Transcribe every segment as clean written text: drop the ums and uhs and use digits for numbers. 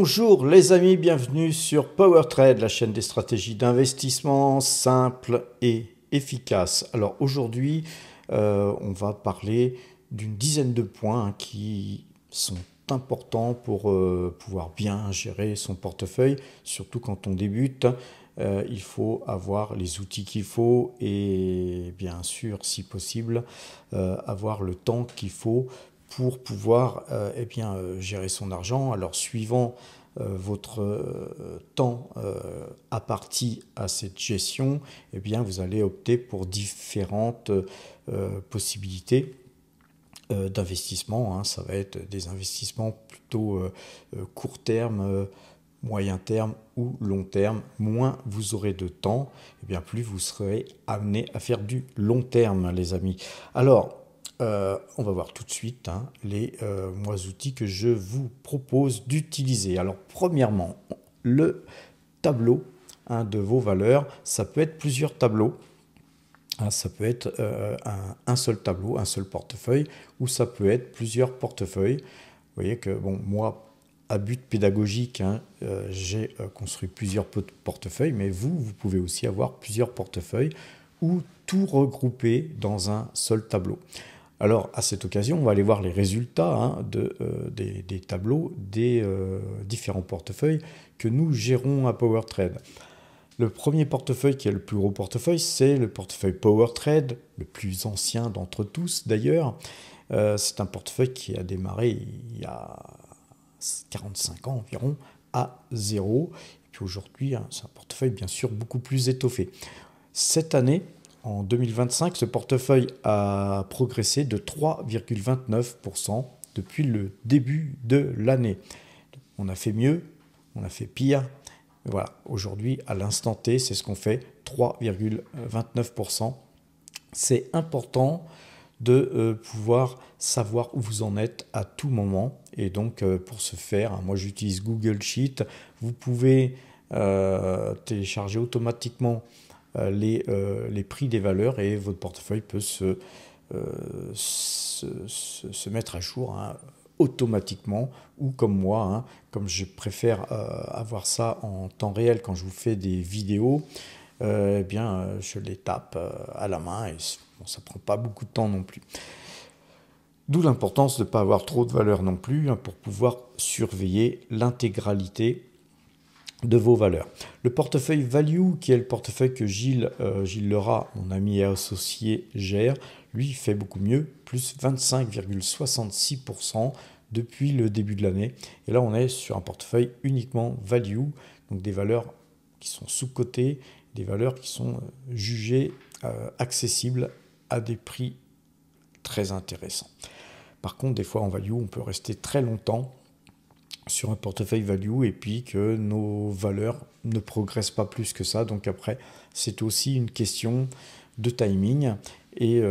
Bonjour les amis, bienvenue sur PowerTrade, la chaîne des stratégies d'investissement simples et efficaces. Alors aujourd'hui, on va parler d'une dizaine de points qui sont importants pour pouvoir bien gérer son portefeuille, surtout quand on débute. Il faut avoir les outils qu'il faut et bien sûr, si possible, avoir le temps qu'il faut pour pouvoir gérer son argent. Alors suivant votre temps imparti à cette gestion, vous allez opter pour différentes possibilités d'investissement. Ça va être des investissements plutôt court terme, moyen terme ou long terme. Moins vous aurez de temps, plus vous serez amené à faire du long terme, les amis. Alors, on va voir tout de suite les outils que je vous propose d'utiliser. Alors, premièrement, le tableau de vos valeurs. Ça peut être plusieurs tableaux. Ça peut être un seul tableau, un seul portefeuille, ou ça peut être plusieurs portefeuilles. Vous voyez que, moi, à but pédagogique, j'ai construit plusieurs portefeuilles, mais vous pouvez aussi avoir plusieurs portefeuilles ou tout regrouper dans un seul tableau. Alors, à cette occasion, on va aller voir les résultats des tableaux des différents portefeuilles que nous gérons à PowerTrade. Le premier portefeuille, qui est le plus gros portefeuille, c'est le portefeuille PowerTrade, le plus ancien d'entre tous d'ailleurs. C'est un portefeuille qui a démarré il y a 45 ans environ à zéro. Et puis aujourd'hui, c'est un portefeuille bien sûr beaucoup plus étoffé. Cette année, en 2025, ce portefeuille a progressé de 3,29% depuis le début de l'année. On a fait mieux, on a fait pire. Voilà, aujourd'hui, à l'instant T, c'est ce qu'on fait, 3,29%. C'est important de pouvoir savoir où vous en êtes à tout moment. Et donc, pour ce faire, moi j'utilise Google Sheet. Vous pouvez télécharger automatiquement les prix des valeurs et votre portefeuille peut se mettre à jour automatiquement, ou comme moi, comme je préfère avoir ça en temps réel quand je vous fais des vidéos, je les tape à la main et ça ne prend pas beaucoup de temps non plus. D'où l'importance de ne pas avoir trop de valeurs non plus pour pouvoir surveiller l'intégralité de vos valeurs. Le portefeuille Value, qui est le portefeuille que Gilles Lerat, mon ami et associé, gère, lui fait beaucoup mieux, plus 25,66% depuis le début de l'année. Et là, on est sur un portefeuille uniquement Value, donc des valeurs qui sont sous-cotées, des valeurs qui sont jugées accessibles à des prix très intéressants. Par contre, des fois en Value, on peut rester très longtemps sur un portefeuille value et puis que nos valeurs ne progressent pas plus que ça. Donc après, c'est aussi une question de timing et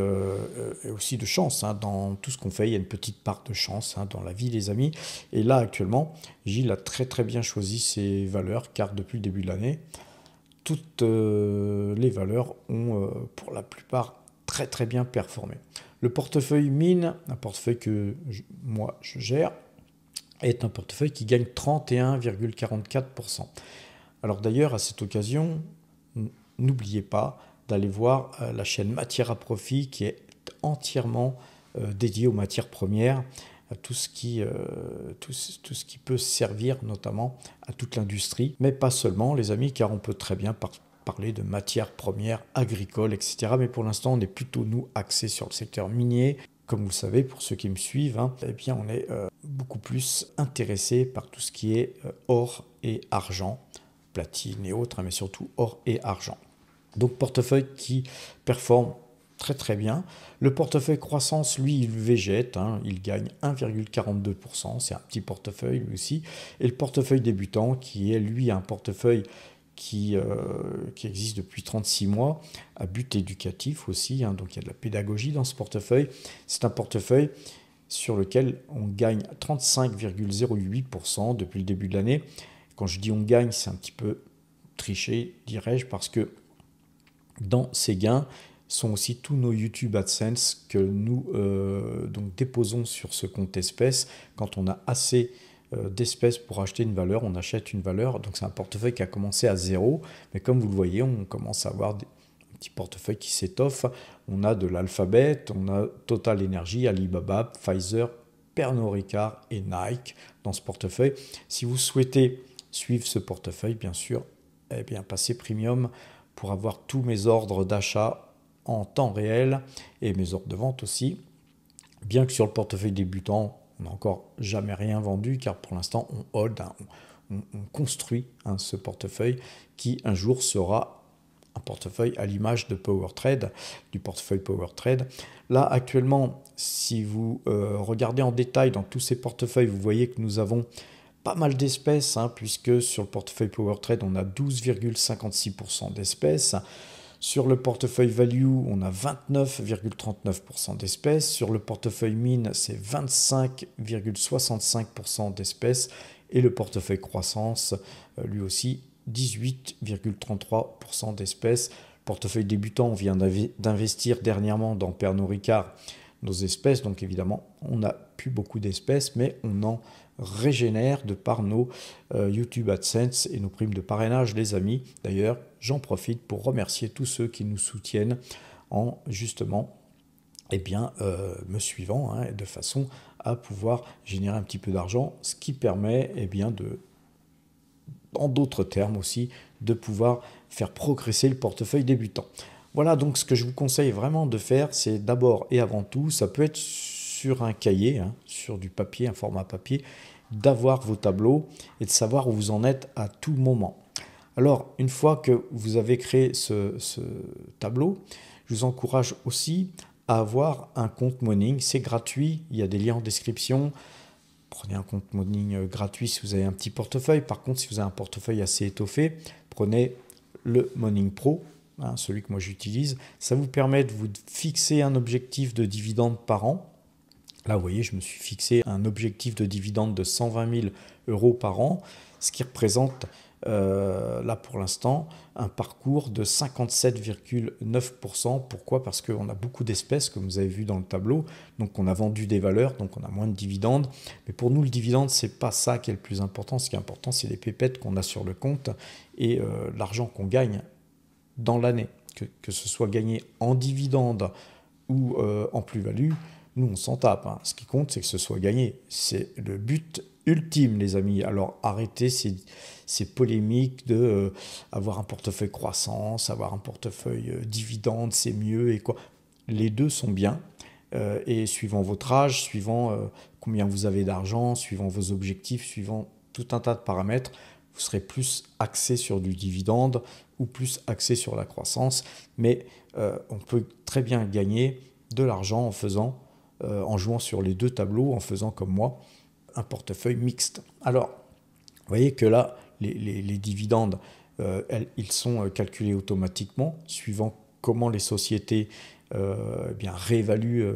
aussi de chance. Dans tout ce qu'on fait, il y a une petite part de chance dans la vie, les amis. Et là, actuellement, Gilles a très très bien choisi ses valeurs car depuis le début de l'année, toutes les valeurs ont pour la plupart très très bien performé. Le portefeuille mine, un portefeuille que moi je gère, est un portefeuille qui gagne 31,44%. Alors d'ailleurs, à cette occasion, n'oubliez pas d'aller voir la chaîne Matière à Profit qui est entièrement dédiée aux matières premières, à tout ce qui peut servir notamment à toute l'industrie, mais pas seulement les amis, car on peut très bien parler de matières premières agricoles, etc. Mais pour l'instant, on est plutôt nous axés sur le secteur minier. Comme vous le savez, pour ceux qui me suivent, on est beaucoup plus intéressé par tout ce qui est or et argent, platine et autres, mais surtout or et argent. Donc portefeuille qui performe très très bien. Le portefeuille croissance, lui, il végète, il gagne 1,42%, c'est un petit portefeuille lui aussi. Et le portefeuille débutant, qui est lui un portefeuille qui existe depuis 36 mois, à but éducatif aussi, donc il y a de la pédagogie dans ce portefeuille. C'est un portefeuille sur lequel on gagne 35,08% depuis le début de l'année. Quand je dis on gagne, c'est un petit peu triché, dirais-je, parce que dans ces gains sont aussi tous nos YouTube AdSense que nous déposons sur ce compte espèce quand on a assez d'espèces pour acheter une valeur, on achète une valeur, donc c'est un portefeuille qui a commencé à zéro, mais comme vous le voyez, on commence à avoir un petit portefeuille qui s'étoffe. On a de l'Alphabet, on a Total Energy, Alibaba, Pfizer, Pernod Ricard et Nike dans ce portefeuille. Si vous souhaitez suivre ce portefeuille, bien sûr, eh bien, passez Premium pour avoir tous mes ordres d'achat en temps réel et mes ordres de vente aussi. Bien que sur le portefeuille débutant, on n'a encore jamais rien vendu, car pour l'instant, on hold, hein, on construit ce portefeuille qui un jour sera un portefeuille à l'image de PowerTrade, du portefeuille PowerTrade. Là, actuellement, si vous regardez en détail dans tous ces portefeuilles, vous voyez que nous avons pas mal d'espèces, hein, puisque sur le portefeuille PowerTrade, on a 12,56% d'espèces. Sur le portefeuille Value, on a 29,39% d'espèces. Sur le portefeuille Mine, c'est 25,65% d'espèces. Et le portefeuille Croissance, lui aussi, 18,33% d'espèces. Portefeuille débutant, on vient d'investir dernièrement dans Pernod Ricard nos espèces. Donc évidemment, on n'a plus beaucoup d'espèces, mais on en régénère de par nos YouTube AdSense et nos primes de parrainage, les amis. D'ailleurs, j'en profite pour remercier tous ceux qui nous soutiennent en justement me suivant, hein, de façon à pouvoir générer un petit peu d'argent, ce qui permet en d'autres termes aussi, de pouvoir faire progresser le portefeuille débutant. Voilà donc ce que je vous conseille vraiment de faire, c'est d'abord et avant tout, ça peut être sur un cahier, hein, sur du papier, un format papier, d'avoir vos tableaux et de savoir où vous en êtes à tout moment. Alors, une fois que vous avez créé ce tableau, je vous encourage aussi à avoir un compte Morning. C'est gratuit, il y a des liens en description. Prenez un compte Morning gratuit si vous avez un petit portefeuille. Par contre, si vous avez un portefeuille assez étoffé, prenez le Morning Pro, hein, celui que moi j'utilise. Ça vous permet de vous fixer un objectif de dividende par an. Là, vous voyez, je me suis fixé un objectif de dividende de 120 000 € par an, ce qui représente, là pour l'instant, un parcours de 57,9%. Pourquoi? Parce qu'on a beaucoup d'espèces, comme vous avez vu dans le tableau, donc on a vendu des valeurs, donc on a moins de dividendes. Mais pour nous, le dividende, ce n'est pas ça qui est le plus important. Ce qui est important, c'est les pépettes qu'on a sur le compte et l'argent qu'on gagne dans l'année. Que ce soit gagné en dividende ou en plus-value, nous, on s'en tape, hein. Ce qui compte, c'est que ce soit gagné. C'est le but ultime, les amis. Alors, arrêtez ces polémiques de avoir un portefeuille croissance, avoir un portefeuille dividende, c'est mieux et quoi. Les deux sont bien. Et suivant votre âge, suivant combien vous avez d'argent, suivant vos objectifs, suivant tout un tas de paramètres, vous serez plus axé sur du dividende ou plus axé sur la croissance. Mais on peut très bien gagner de l'argent en jouant sur les deux tableaux, en faisant comme moi un portefeuille mixte. Alors, vous voyez que là, les dividendes, ils sont calculés automatiquement, suivant comment les sociétés réévaluent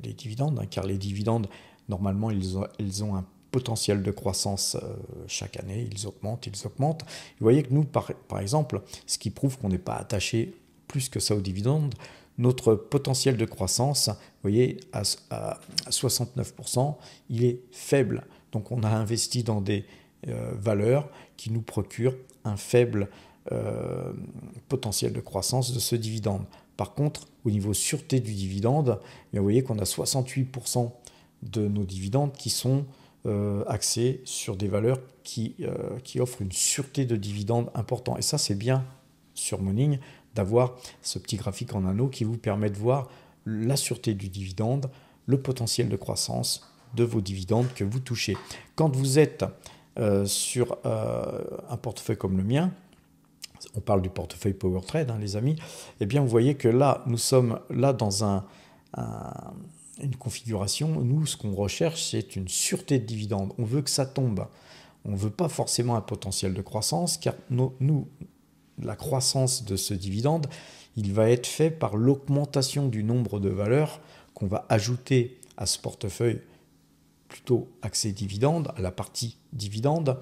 les dividendes, hein, car les dividendes, normalement, ils ont un potentiel de croissance chaque année, ils augmentent. Vous voyez que nous, par exemple, ce qui prouve qu'on n'est pas attaché plus que ça aux dividendes, notre potentiel de croissance, vous voyez, à 69%, il est faible. Donc on a investi dans des valeurs qui nous procurent un faible potentiel de croissance de ce dividende. Par contre, au niveau sûreté du dividende, vous voyez qu'on a 68% de nos dividendes qui sont axés sur des valeurs qui offrent une sûreté de dividende importante. Et ça, c'est bien sur Morning d'avoir ce petit graphique en anneau qui vous permet de voir la sûreté du dividende, le potentiel de croissance de vos dividendes que vous touchez. Quand vous êtes sur un portefeuille comme le mien, on parle du portefeuille PowerTrade, hein, les amis, eh bien vous voyez que là, nous sommes là dans une configuration. Nous, ce qu'on recherche, c'est une sûreté de dividende. On veut que ça tombe. On ne veut pas forcément un potentiel de croissance, car nous, la croissance de ce dividende, il va être fait par l'augmentation du nombre de valeurs qu'on va ajouter à ce portefeuille plutôt axé dividende, à la partie dividende.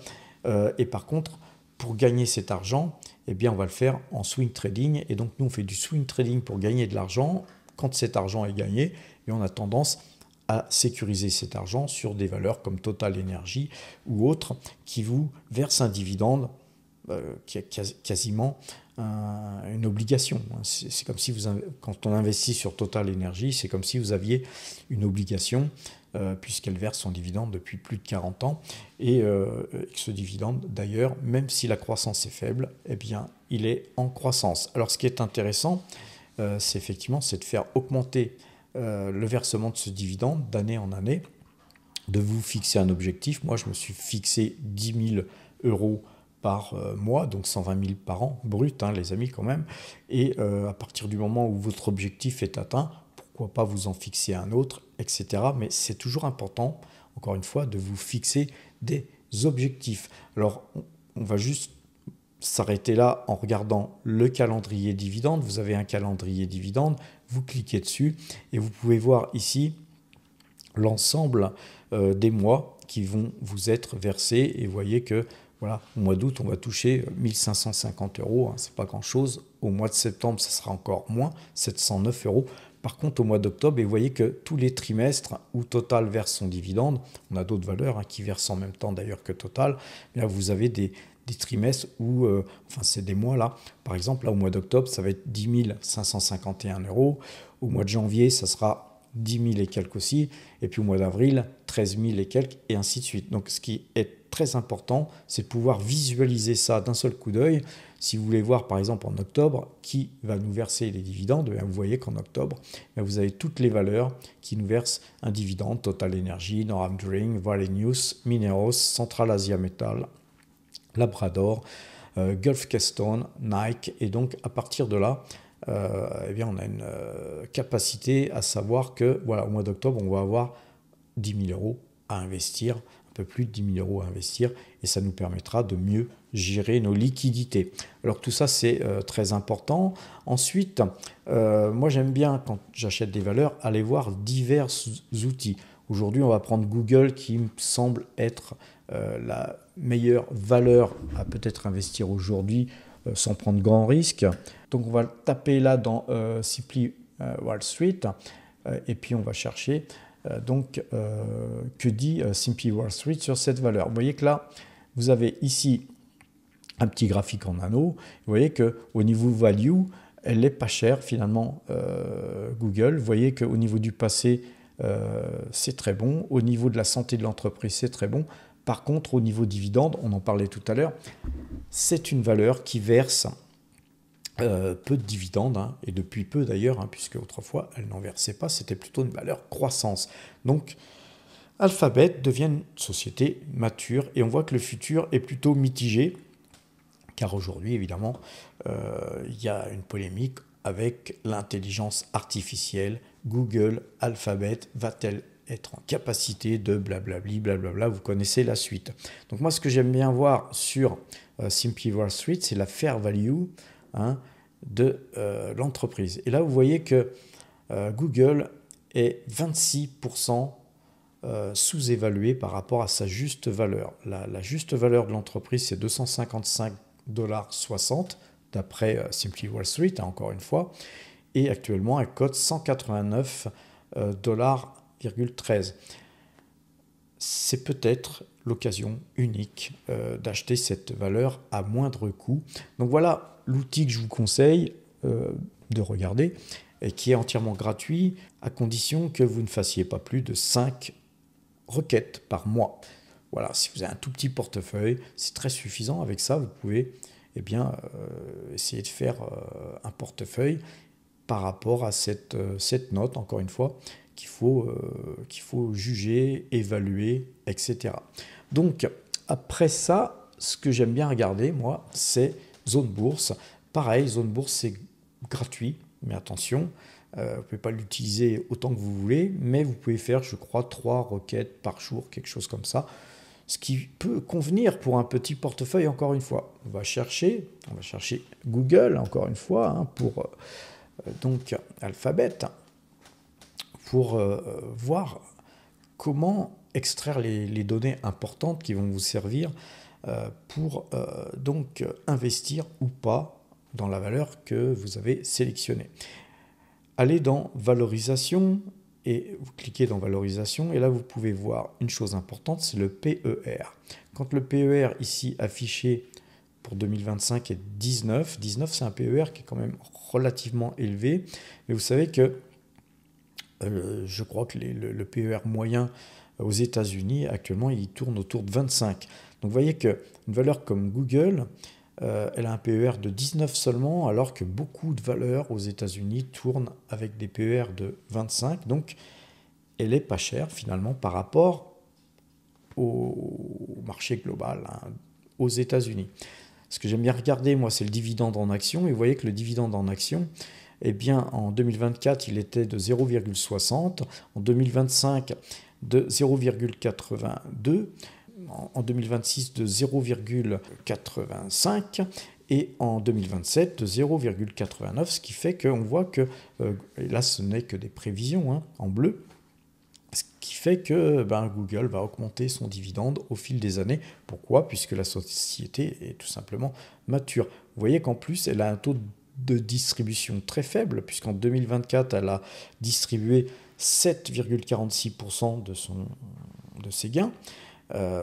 Et par contre, pour gagner cet argent, eh bien, on va le faire en swing trading. Et donc, nous, on fait du swing trading pour gagner de l'argent. Quand cet argent est gagné, et on a tendance à sécuriser cet argent sur des valeurs comme Total Energy ou autres qui vous versent un dividende qui est quasiment une obligation. C'est comme si quand on investit sur Total Energy, c'est comme si vous aviez une obligation puisqu'elle verse son dividende depuis plus de 40 ans. Et ce dividende, d'ailleurs, même si la croissance est faible, eh bien, il est en croissance. Alors, ce qui est intéressant, c'est effectivement de faire augmenter le versement de ce dividende d'année en année, de vous fixer un objectif. Moi, je me suis fixé 10 000 euros par mois, donc 120 000 par an, brut, hein, les amis, quand même. Et à partir du moment où votre objectif est atteint, pourquoi pas vous en fixer un autre, etc. Mais c'est toujours important, encore une fois, de vous fixer des objectifs. Alors, on va juste s'arrêter là en regardant le calendrier dividende. Vous avez un calendrier dividende, vous cliquez dessus et vous pouvez voir ici l'ensemble des mois qui vont vous être versés. Et vous voyez que voilà, au mois d'août, on va toucher 1 550 euros. Hein, c'est pas grand-chose. Au mois de septembre, ça sera encore moins, 709 euros. Par contre, au mois d'octobre, et vous voyez que tous les trimestres où Total verse son dividende, on a d'autres valeurs hein, qui versent en même temps d'ailleurs que Total, mais là, vous avez des trimestres où, enfin c'est des mois là, par exemple, là au mois d'octobre, ça va être 10 551 euros. Au mois de janvier, ça sera 10 000 et quelques aussi. Et puis au mois d'avril, 13 000 et quelques, et ainsi de suite. Donc ce qui est très important, c'est de pouvoir visualiser ça d'un seul coup d'œil. Si vous voulez voir par exemple en octobre qui va nous verser les dividendes, vous voyez qu'en octobre, vous avez toutes les valeurs qui nous versent un dividende: Total Energy, Northam Drilling, Wallenius, Mineros, Central Asia Metal, Labrador, Gulf Keystone, Nike. Et donc à partir de là, eh bien, on a une capacité à savoir que voilà, au mois d'octobre, on va avoir 10 000 euros à investir, un peu plus de 10 000 euros à investir, et ça nous permettra de mieux gérer nos liquidités. Alors tout ça, c'est très important. Ensuite, moi j'aime bien, quand j'achète des valeurs, aller voir divers outils. Aujourd'hui, on va prendre Google qui me semble être la meilleure valeur à peut-être investir aujourd'hui sans prendre grand risque. Donc on va taper là dans Simply Wall Street et puis on va chercher que dit Simply Wall Street sur cette valeur. Vous voyez que là, vous avez ici un petit graphique en anneau. Vous voyez qu'au niveau value, elle n'est pas chère finalement, Google. Vous voyez qu'au niveau du passé, c'est très bon. Au niveau de la santé de l'entreprise, c'est très bon. Par contre, au niveau dividende, on en parlait tout à l'heure, c'est une valeur qui verse peu de dividendes, hein, et depuis peu d'ailleurs, hein, puisque autrefois, elle n'en versait pas, c'était plutôt une valeur croissance. Donc, Alphabet devient une société mature, et on voit que le futur est plutôt mitigé, car aujourd'hui, évidemment, il y a une polémique avec l'intelligence artificielle. Google, Alphabet, va-t-elle être en capacité de blablabli, blablabla, vous connaissez la suite. Donc moi, ce que j'aime bien voir sur Simply Wall Street, c'est la fair value, hein, de l'entreprise. Et là, vous voyez que Google est 26% sous-évalué par rapport à sa juste valeur. La juste valeur de l'entreprise, c'est 255,60 $ d'après Simply Wall Street, hein, encore une fois. Et actuellement, elle cote 189,13 $. C'est peut-être l'occasion unique d'acheter cette valeur à moindre coût. Donc voilà l'outil que je vous conseille de regarder et qui est entièrement gratuit à condition que vous ne fassiez pas plus de 5 requêtes par mois. Voilà, si vous avez un tout petit portefeuille, c'est très suffisant. Avec ça, vous pouvez essayer de faire un portefeuille par rapport à cette note, encore une fois, qu'il faut juger, évaluer, etc. Donc, après ça, ce que j'aime bien regarder, moi, c'est Zone Bourse. Pareil, Zone Bourse, c'est gratuit, mais attention, vous ne pouvez pas l'utiliser autant que vous voulez, mais vous pouvez faire, je crois, 3 requêtes par jour, quelque chose comme ça, ce qui peut convenir pour un petit portefeuille, encore une fois. On va chercher Google, encore une fois, hein, pour donc Alphabet, pour voir comment extraire les données importantes qui vont vous servir pour donc investir ou pas dans la valeur que vous avez sélectionnée. Allez dans valorisation, et vous cliquez dans valorisation et là vous pouvez voir une chose importante, c'est le PER. Quand le PER ici affiché pour 2025 est 19, 19 c'est un PER qui est quand même relativement élevé, mais vous savez que je crois que le PER moyen aux États-Unis actuellement il tourne autour de 25. Donc vous voyez qu'une valeur comme Google, elle a un PER de 19 seulement, alors que beaucoup de valeurs aux États-Unis tournent avec des PER de 25. Donc, elle est pas chère finalement par rapport au marché global, hein, aux États-Unis. Ce que j'aime bien regarder, moi, c'est le dividende en action. Et vous voyez que le dividende en action, eh bien, en 2024, il était de 0,60. En 2025, de 0,82. En 2026 de 0,85 et en 2027 de 0,89, ce qui fait qu'on voit que, et là ce n'est que des prévisions hein, en bleu, ce qui fait que Google va augmenter son dividende au fil des années. Pourquoi? Puisque la société est tout simplement mature. Vous voyez qu'en plus, elle a un taux de distribution très faible, puisqu'en 2024, elle a distribué 7,46% de ses gains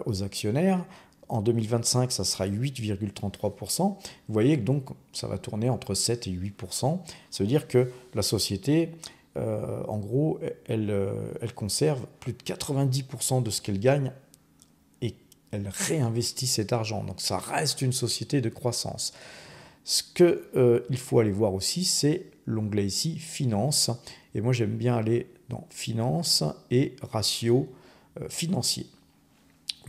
aux actionnaires. En 2025, ça sera 8,33%. Vous voyez que donc ça va tourner entre 7 et 8%. Ça veut dire que la société, en gros, elle conserve plus de 90% de ce qu'elle gagne et elle réinvestit cet argent. Donc ça reste une société de croissance. Ce qu'il faut aller voir aussi, c'est l'onglet ici, Finance. Et moi, j'aime bien aller dans Finance et Ratio financier,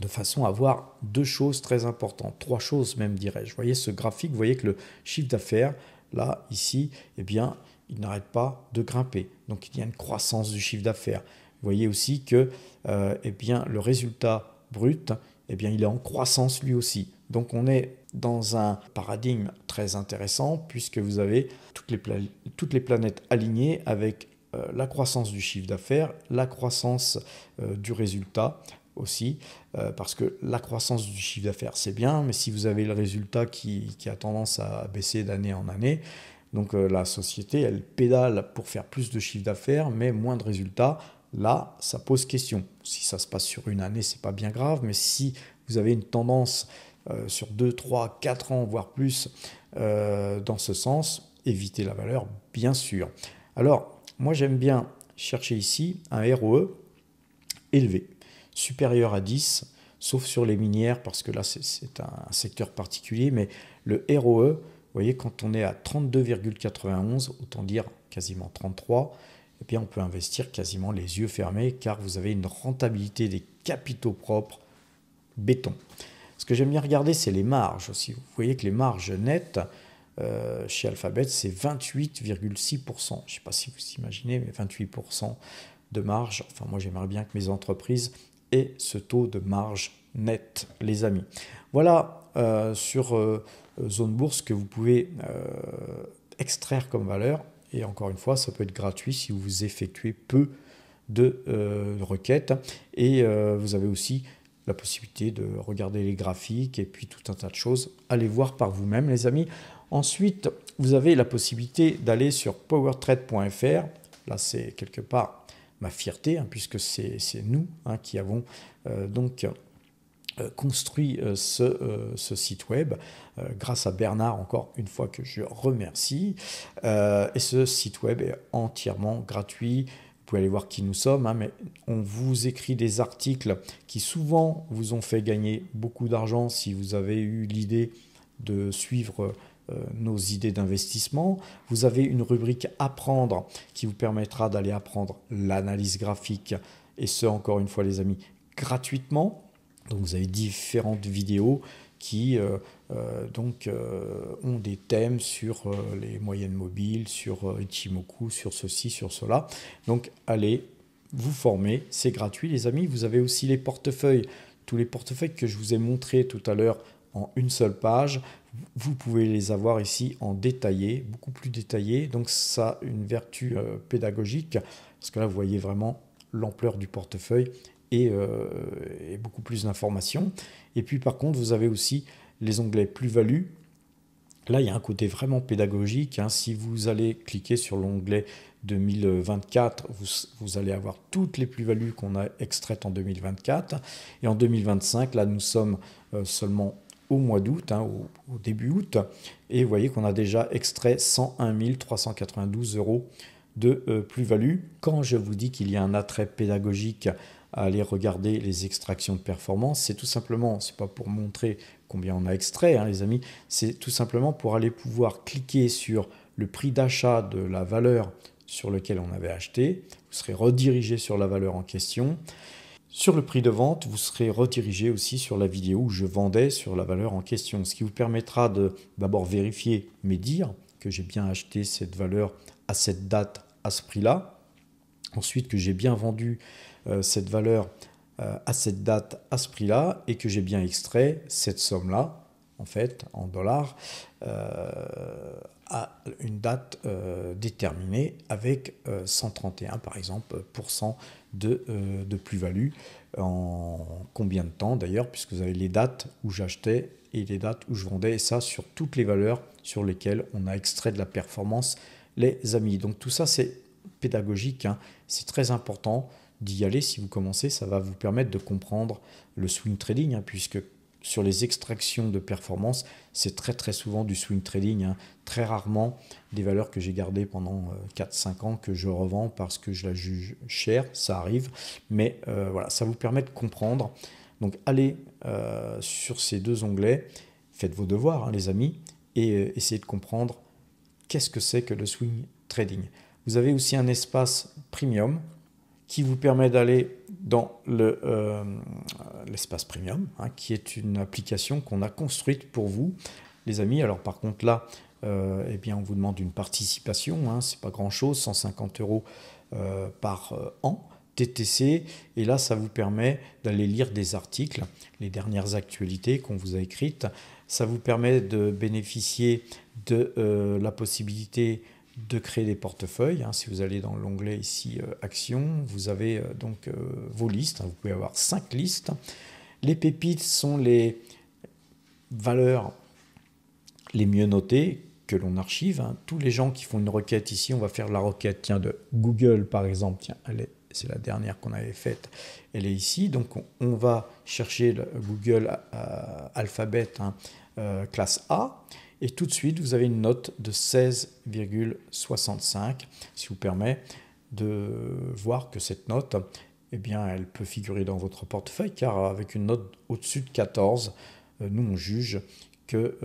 de façon à avoir deux choses très importantes, trois choses même dirais-je. Vous voyez ce graphique, vous voyez que le chiffre d'affaires, là, ici, eh bien, il n'arrête pas de grimper. Donc il y a une croissance du chiffre d'affaires. Vous voyez aussi que eh bien, le résultat brut, eh bien, il est en croissance lui aussi. Donc on est dans un paradigme très intéressant puisque vous avez toutes les planètes alignées avec la croissance du chiffre d'affaires, la croissance du résultat aussi, parce que la croissance du chiffre d'affaires c'est bien, mais si vous avez le résultat qui a tendance à baisser d'année en année, donc la société elle pédale pour faire plus de chiffre d'affaires mais moins de résultats, là ça pose question. Si ça se passe sur une année c'est pas bien grave, mais si vous avez une tendance sur 2, 3, 4 ans voire plus dans ce sens, évitez la valeur bien sûr. Alors moi j'aime bien chercher ici un ROE élevé, supérieur à 10, sauf sur les minières, parce que là, c'est un secteur particulier, mais le ROE, vous voyez, quand on est à 32,91, autant dire quasiment 33, eh bien, on peut investir quasiment les yeux fermés, car vous avez une rentabilité des capitaux propres béton. Ce que j'aime bien regarder, c'est les marges aussi. Vous voyez que les marges nettes, chez Alphabet, c'est 28,6%. Je ne sais pas si vous imaginez, mais 28% de marge. Enfin, moi, j'aimerais bien que mes entreprises aient ce taux de marge net, les amis. Voilà sur Zone Bourse que vous pouvez extraire comme valeur. Et encore une fois, ça peut être gratuit si vous effectuez peu de requêtes. Et vous avez aussi la possibilité de regarder les graphiques et puis tout un tas de choses. Allez voir par vous-même, les amis. Ensuite, vous avez la possibilité d'aller sur powertrade.fr. Là, c'est quelque part ma fierté, hein, puisque c'est nous hein, qui avons construit ce site web, grâce à Bernard, encore une fois que je remercie. Et ce site web est entièrement gratuit. Vous pouvez aller voir qui nous sommes, hein, mais on vous écrit des articles qui souvent vous ont fait gagner beaucoup d'argent si vous avez eu l'idée de suivre nos idées d'investissement. Vous avez une rubrique apprendre qui vous permettra d'aller apprendre l'analyse graphique, et ce encore une fois les amis gratuitement. Donc vous avez différentes vidéos qui ont des thèmes sur les moyennes mobiles, sur Ichimoku, sur ceci, sur cela. Donc allez vous former, c'est gratuit les amis. Vous avez aussi les portefeuilles, tous les portefeuilles que je vous ai montrés tout à l'heure en une seule page. Vous pouvez les avoir ici en détaillé, beaucoup plus détaillé. Donc ça a une vertu pédagogique, parce que là vous voyez vraiment l'ampleur du portefeuille et beaucoup plus d'informations. Et puis par contre, vous avez aussi les onglets plus-value Là, il y a un côté vraiment pédagogique, hein. Si vous allez cliquer sur l'onglet 2024, vous allez avoir toutes les plus-values qu'on a extraites en 2024. Et en 2025, là, nous sommes seulement au mois d'août, hein, au début août. Et vous voyez qu'on a déjà extrait 101 392 euros de plus-value. Quand je vous dis qu'il y a un attrait pédagogique à aller regarder les extractions de performance, c'est tout simplement, c'est pas pour montrer combien on a extrait, hein, les amis, c'est tout simplement pour aller pouvoir cliquer sur le prix d'achat de la valeur sur laquelle on avait acheté. Vous serez redirigé sur la valeur en question. Sur le prix de vente, vous serez redirigé aussi sur la vidéo où je vendais sur la valeur en question, ce qui vous permettra de d'abord vérifier mes dires, que j'ai bien acheté cette valeur à cette date, à ce prix-là. Ensuite, que j'ai bien vendu cette valeur à cette date, à ce prix-là, et que j'ai bien extrait cette somme-là, en fait, en dollars, à une date déterminée avec 131, par exemple, de plus-value. En combien de temps, d'ailleurs, puisque vous avez les dates où j'achetais et les dates où je vendais, et ça sur toutes les valeurs sur lesquelles on a extrait de la performance, les amis. Donc tout ça, c'est pédagogique, hein. C'est très important d'y aller. Si vous commencez, ça va vous permettre de comprendre le swing trading, hein, puisque sur les extractions de performance, c'est très souvent du swing trading, hein. Très rarement des valeurs que j'ai gardées pendant 4-5 ans que je revends parce que je la juge chère, ça arrive. Mais voilà, ça vous permet de comprendre. Donc allez sur ces deux onglets, faites vos devoirs, hein, les amis, et essayez de comprendre qu'est-ce que c'est que le swing trading. Vous avez aussi un espace premium qui vous permet d'aller dans l'espace premium, hein, qui est une application qu'on a construite pour vous, les amis. Alors par contre là, eh bien, on vous demande une participation, hein, c'est pas grand-chose, 150 euros par an. TTC, et là ça vous permet d'aller lire des articles, les dernières actualités qu'on vous a écrites. Ça vous permet de bénéficier de la possibilité de créer des portefeuilles, hein. Si vous allez dans l'onglet ici Actions, vous avez donc vos listes, hein. Vous pouvez avoir 5 listes. Les pépites sont les valeurs les mieux notées que l'on archive, hein. Tous les gens qui font une requête ici, on va faire la requête, tiens, de Google par exemple, tiens, c'est la dernière qu'on avait faite, elle est ici. Donc on va chercher le Google Alphabet, hein, classe A, et tout de suite vous avez une note de 16,65, ce qui vous permet de voir que cette note, eh bien, elle peut figurer dans votre portefeuille, car avec une note au-dessus de 14, nous on juge que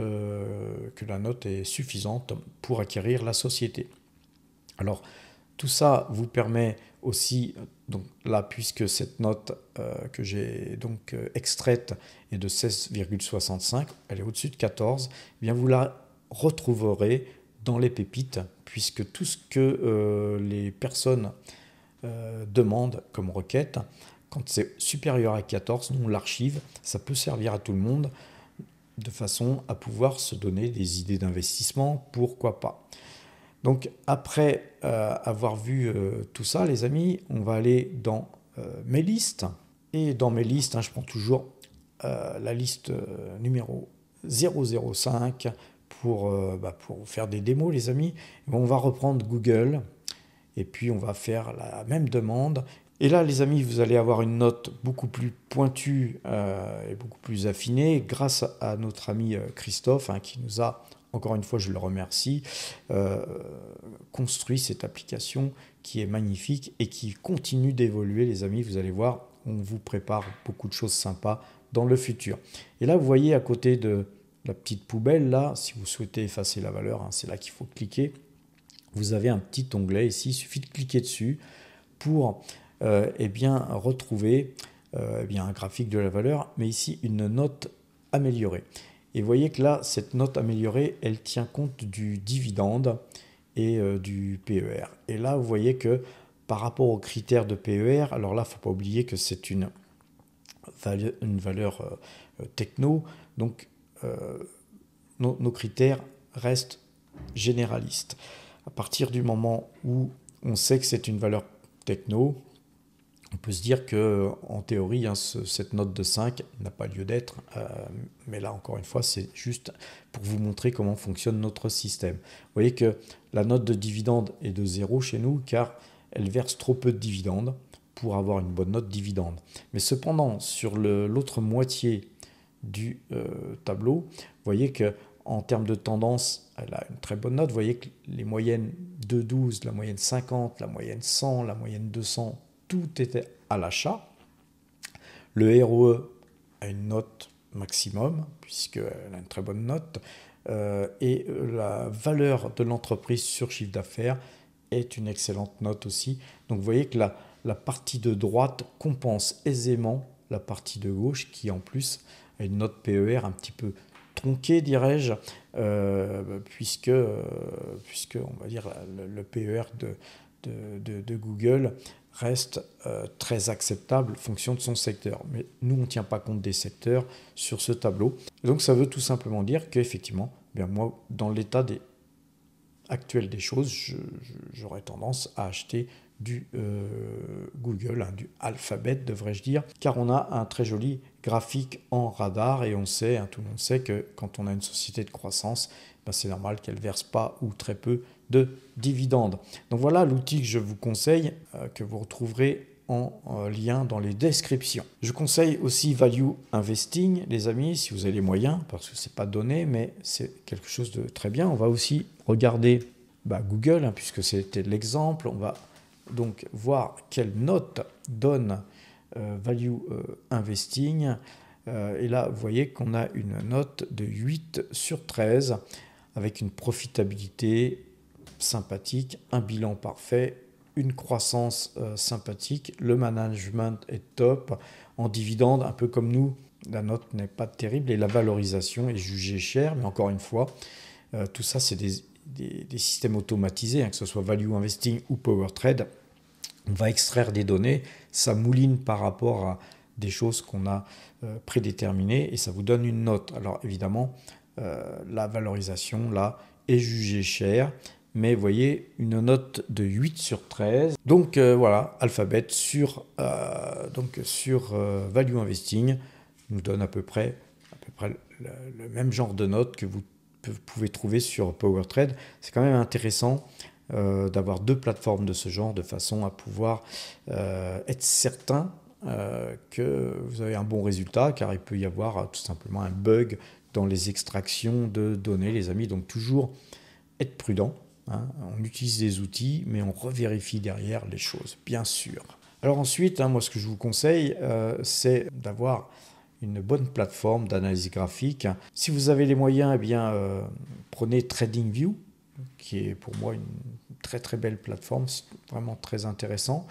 la note est suffisante pour acquérir la société. Alors tout ça vous permet aussi, donc là, puisque cette note que j'ai donc extraite est de 16,65, elle est au-dessus de 14, eh bien vous la retrouverez dans les pépites, puisque tout ce que les personnes demandent comme requête, quand c'est supérieur à 14, nous on l'archive, ça peut servir à tout le monde, de façon à pouvoir se donner des idées d'investissement, pourquoi pas. Donc après avoir vu tout ça, les amis, on va aller dans mes listes. Et dans mes listes, hein, je prends toujours la liste numéro 005 pour faire des démos, les amis. On va reprendre Google et puis on va faire la même demande. Et là, les amis, vous allez avoir une note beaucoup plus pointue et beaucoup plus affinée grâce à notre ami Christophe, hein, qui nous a, encore une fois, je le remercie, construit cette application qui est magnifique et qui continue d'évoluer, les amis. Vous allez voir, on vous prépare beaucoup de choses sympas dans le futur. Et là, vous voyez à côté de la petite poubelle, là, si vous souhaitez effacer la valeur, hein, c'est là qu'il faut cliquer. Vous avez un petit onglet ici, il suffit de cliquer dessus pour eh bien, retrouver eh bien, un graphique de la valeur, mais ici une note améliorée. Et vous voyez que là, cette note améliorée, elle tient compte du dividende et du PER. Et là, vous voyez que par rapport aux critères de PER, alors là, il ne faut pas oublier que c'est une valeur techno, donc nos critères restent généralistes. À partir du moment où on sait que c'est une valeur techno, on peut se dire que en théorie, hein, cette note de 5 n'a pas lieu d'être, mais là encore une fois, c'est juste pour vous montrer comment fonctionne notre système. Vous voyez que la note de dividende est de 0 chez nous car elle verse trop peu de dividendes pour avoir une bonne note dividende. Mais cependant, sur l'autre moitié du tableau, vous voyez que en termes de tendance, elle a une très bonne note. Vous voyez que les moyennes de 12, la moyenne 50, la moyenne 100, la moyenne 200, tout était à l'achat. Le ROE a une note maximum, puisqu'elle a une très bonne note. Et la valeur de l'entreprise sur chiffre d'affaires est une excellente note aussi. Donc vous voyez que la partie de droite compense aisément la partie de gauche qui en plus a une note PER un petit peu tronquée, dirais-je, puisque on va dire le PER de Google reste très acceptable en fonction de son secteur. Mais nous, on ne tient pas compte des secteurs sur ce tableau. Et donc ça veut tout simplement dire qu'effectivement, bien moi, dans l'état actuel des choses, j'aurais tendance à acheter du Google, hein, du Alphabet devrais-je dire, car on a un très joli graphique en radar et on sait, hein, tout le monde sait que quand on a une société de croissance, ben c'est normal qu'elle ne verse pas ou très peu de dividendes. Donc voilà l'outil que je vous conseille, que vous retrouverez en lien dans les descriptions. Je conseille aussi Value Investing, les amis, si vous avez les moyens, parce que ce n'est pas donné, mais c'est quelque chose de très bien. On va aussi regarder Google, hein, puisque c'était l'exemple. On va donc voir quelle note donne Value Investing. Et là, vous voyez qu'on a une note de 8 sur 13 avec une profitabilité sympathique, un bilan parfait, une croissance sympathique, le management est top, en dividende, un peu comme nous, la note n'est pas terrible et la valorisation est jugée chère, mais encore une fois, tout ça c'est des systèmes automatisés, hein, que ce soit Value Investing ou Power Trade. On va extraire des données, ça mouline par rapport à des choses qu'on a prédéterminées et ça vous donne une note. Alors évidemment, la valorisation là est jugée chère, mais vous voyez une note de 8 sur 13. Donc voilà, Alphabet sur Value Investing nous donne à peu près le même genre de note que vous pouvez trouver sur Power Trade. C'est quand même intéressant d'avoir deux plateformes de ce genre de façon à pouvoir être certain que vous avez un bon résultat, car il peut y avoir tout simplement un bug dans les extractions de données, les amis. Donc toujours être prudent. Hein. On utilise des outils, mais on revérifie derrière les choses, bien sûr. Alors ensuite, hein, moi ce que je vous conseille, c'est d'avoir une bonne plateforme d'analyse graphique. Si vous avez les moyens, eh bien, prenez TradingView, qui est pour moi une très très belle plateforme, c'est vraiment très intéressant.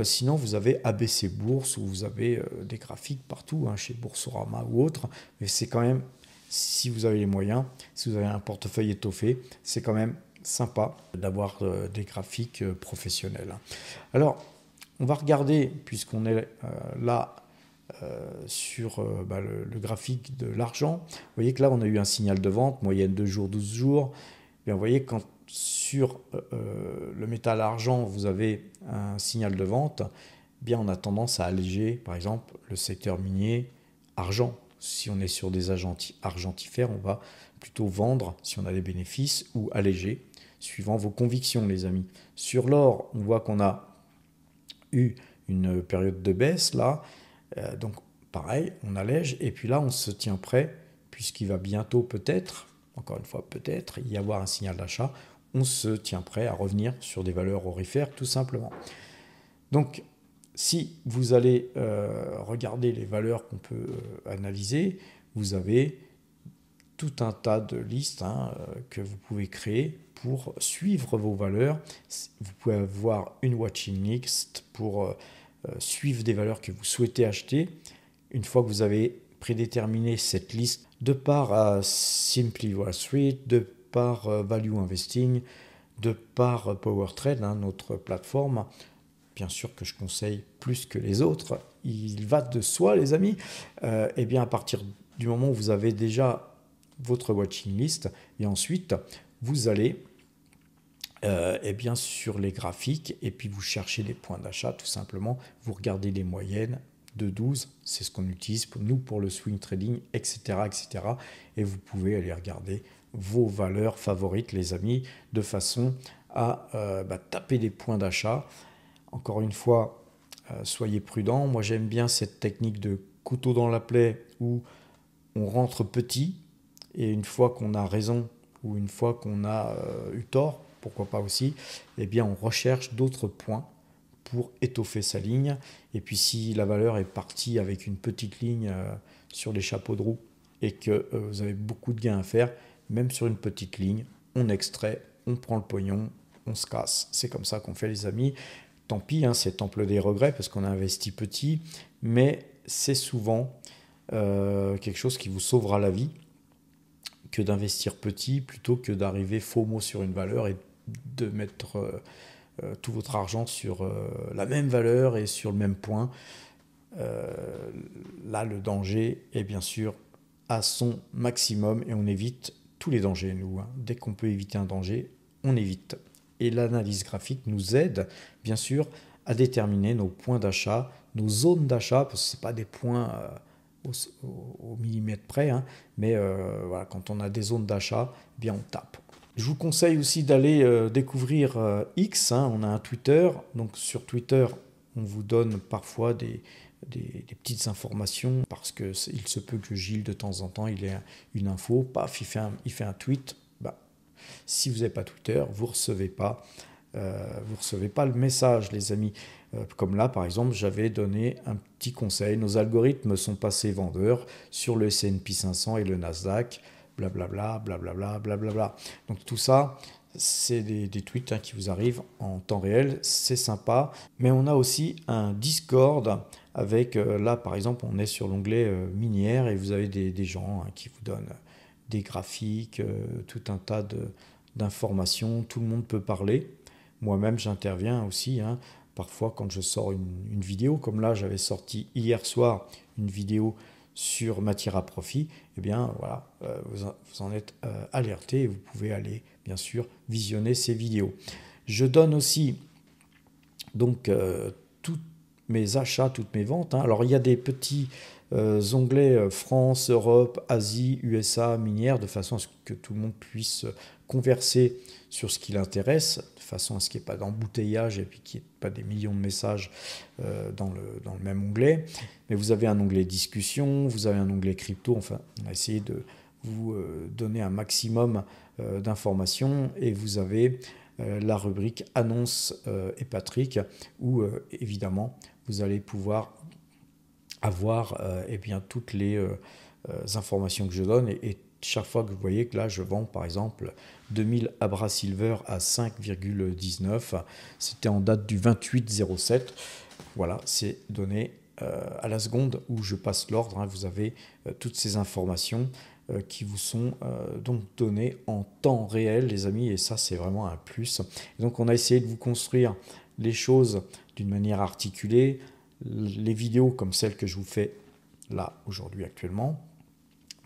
Sinon, vous avez ABC Bourse, où vous avez des graphiques partout, hein, chez Boursorama ou autre, mais c'est quand même, si vous avez les moyens, si vous avez un portefeuille étoffé, c'est quand même sympa d'avoir des graphiques professionnels. Alors, on va regarder, puisqu'on est là sur le graphique de l'argent. Vous voyez que là, on a eu un signal de vente, moyenne 2 jours, 12 jours. Bien, vous voyez, quand sur le métal argent, vous avez un signal de vente, bien, on a tendance à alléger, par exemple, le secteur minier argent. Si on est sur des argentifères, on va plutôt vendre si on a des bénéfices ou alléger, suivant vos convictions, les amis. Sur l'or, on voit qu'on a eu une période de baisse, là. Donc, pareil, on allège. Et puis là, on se tient prêt, puisqu'il va bientôt peut-être, encore une fois peut-être, y avoir un signal d'achat. On se tient prêt à revenir sur des valeurs aurifères, tout simplement. Donc, si vous allez regarder les valeurs qu'on peut analyser, vous avez tout un tas de listes que vous pouvez créer pour suivre vos valeurs. Vous pouvez avoir une watching list pour suivre des valeurs que vous souhaitez acheter. Une fois que vous avez prédéterminé cette liste, de par Simply Wall Street, de par Value Investing, de par Power Trade, notre plateforme, bien sûr que je conseille plus que les autres, il va de soi, les amis. Et bien à partir du moment où vous avez déjà votre watching list, et ensuite vous allez eh bien sur les graphiques, et puis vous cherchez les points d'achat tout simplement, vous regardez les moyennes de 12, c'est ce qu'on utilise pour nous pour le swing trading, etc., etc. Et vous pouvez aller regarder vos valeurs favorites, les amis, de façon à taper des points d'achat. Encore une fois, soyez prudents. Moi, j'aime bien cette technique de couteau dans la plaie où on rentre petit et une fois qu'on a raison ou une fois qu'on a eu tort, pourquoi pas aussi, eh bien, on recherche d'autres points pour étoffer sa ligne. Et puis, si la valeur est partie avec une petite ligne sur les chapeaux de roue et que vous avez beaucoup de gains à faire, même sur une petite ligne, on extrait, on prend le pognon, on se casse. C'est comme ça qu'on fait, les amis. Tant pis, hein, c'est temple des regrets parce qu'on a investi petit, mais c'est souvent quelque chose qui vous sauvera la vie que d'investir petit plutôt que d'arriver FOMO sur une valeur et de mettre tout votre argent sur la même valeur et sur le même point. Euh, Là, le danger est bien sûr à son maximum et on évite tous les dangers, nous. Hein. Dès qu'on peut éviter un danger, on évite. Et l'analyse graphique nous aide, bien sûr, à déterminer nos points d'achat, nos zones d'achat, parce que ce pas des points au millimètre près, hein, mais voilà, quand on a des zones d'achat, eh bien on tape. Je vous conseille aussi d'aller découvrir X, hein, on a un Twitter, donc sur Twitter, on vous donne parfois des petites informations parce que il se peut que Gilles de temps en temps il ait une info, paf, il fait un tweet. Bah, si vous n'avez pas Twitter, vous recevez pas le message, les amis. Comme là, par exemple, j'avais donné un petit conseil. Nos algorithmes sont passés vendeurs sur le S&P 500 et le Nasdaq, blablabla, blablabla, blablabla. Donc tout ça, c'est des tweets hein, qui vous arrivent en temps réel, c'est sympa. Mais on a aussi un Discord avec, là par exemple, on est sur l'onglet minière et vous avez des gens hein, qui vous donnent des graphiques, tout un tas d'informations, tout le monde peut parler. Moi-même, j'interviens aussi, hein, parfois quand je sors une vidéo, comme là, j'avais sorti hier soir une vidéo sur matière à profit, eh bien voilà, vous en êtes alerté et vous pouvez aller bien sûr visionner ces vidéos. Je donne aussi donc tous mes achats, toutes mes ventes. Hein. Alors il y a des petits onglets France, Europe, Asie, USA, minière, de façon à ce que tout le monde puisse converser sur ce qui l'intéresse, de façon à ce qu'il n'y ait pas d'embouteillage et puis qu'il n'y ait pas des millions de messages dans le même onglet. Mais vous avez un onglet discussion, vous avez un onglet crypto, enfin on a essayé de vous donner un maximum d'informations et vous avez la rubrique annonce et Patrick où évidemment vous allez pouvoir avoir eh bien, toutes les informations que je donne et chaque fois que vous voyez que là je vends par exemple 2000 Abra Silver à 5,19, c'était en date du 28/07, voilà, c'est donné à la seconde où je passe l'ordre, hein, vous avez toutes ces informations qui vous sont donc données en temps réel, les amis, et ça c'est vraiment un plus. Et donc on a essayé de vous construire les choses d'une manière articulée, les vidéos comme celles que je vous fais là aujourd'hui actuellement.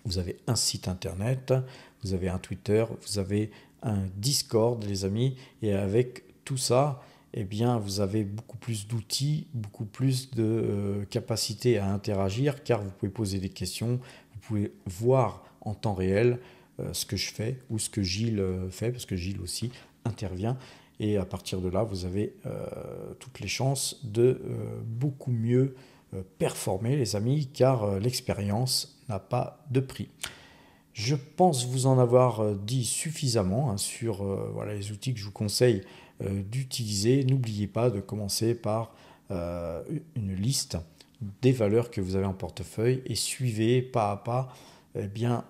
Vous avez un site internet, vous avez un Twitter, vous avez un Discord, les amis, et avec tout ça, eh bien, vous avez beaucoup plus d'outils, beaucoup plus de capacité à interagir, car vous pouvez poser des questions, vous pouvez voir en temps réel ce que je fais ou ce que Gilles fait, parce que Gilles aussi intervient. Et à partir de là, vous avez toutes les chances de beaucoup mieux performer, les amis, car l'expérience n'a pas de prix. Je pense vous en avoir dit suffisamment hein, sur voilà, les outils que je vous conseille d'utiliser. N'oubliez pas de commencer par une liste des valeurs que vous avez en portefeuille et suivez pas à pas eh bien,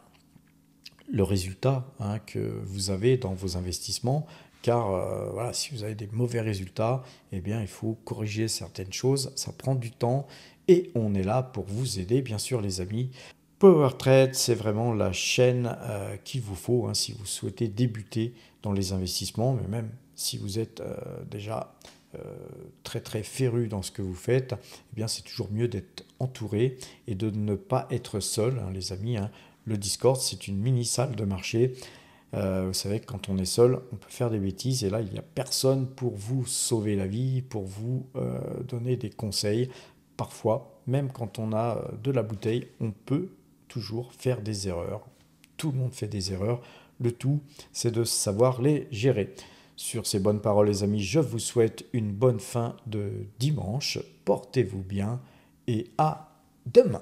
le résultat hein, que vous avez dans vos investissements. Car voilà, si vous avez des mauvais résultats, eh bien, il faut corriger certaines choses. Ça prend du temps et on est là pour vous aider, bien sûr, les amis. Power Trade, c'est vraiment la chaîne qu'il vous faut hein, si vous souhaitez débuter dans les investissements, mais même si vous êtes déjà très très féru dans ce que vous faites, eh bien c'est toujours mieux d'être entouré et de ne pas être seul, hein, les amis. Hein. Le Discord, c'est une mini salle de marché Vous savez que quand on est seul, on peut faire des bêtises et là, il n'y a personne pour vous sauver la vie, pour vous donner des conseils. Parfois, même quand on a de la bouteille, on peut toujours faire des erreurs. Tout le monde fait des erreurs. Le tout, c'est de savoir les gérer. Sur ces bonnes paroles, les amis, je vous souhaite une bonne fin de dimanche. Portez-vous bien et à demain.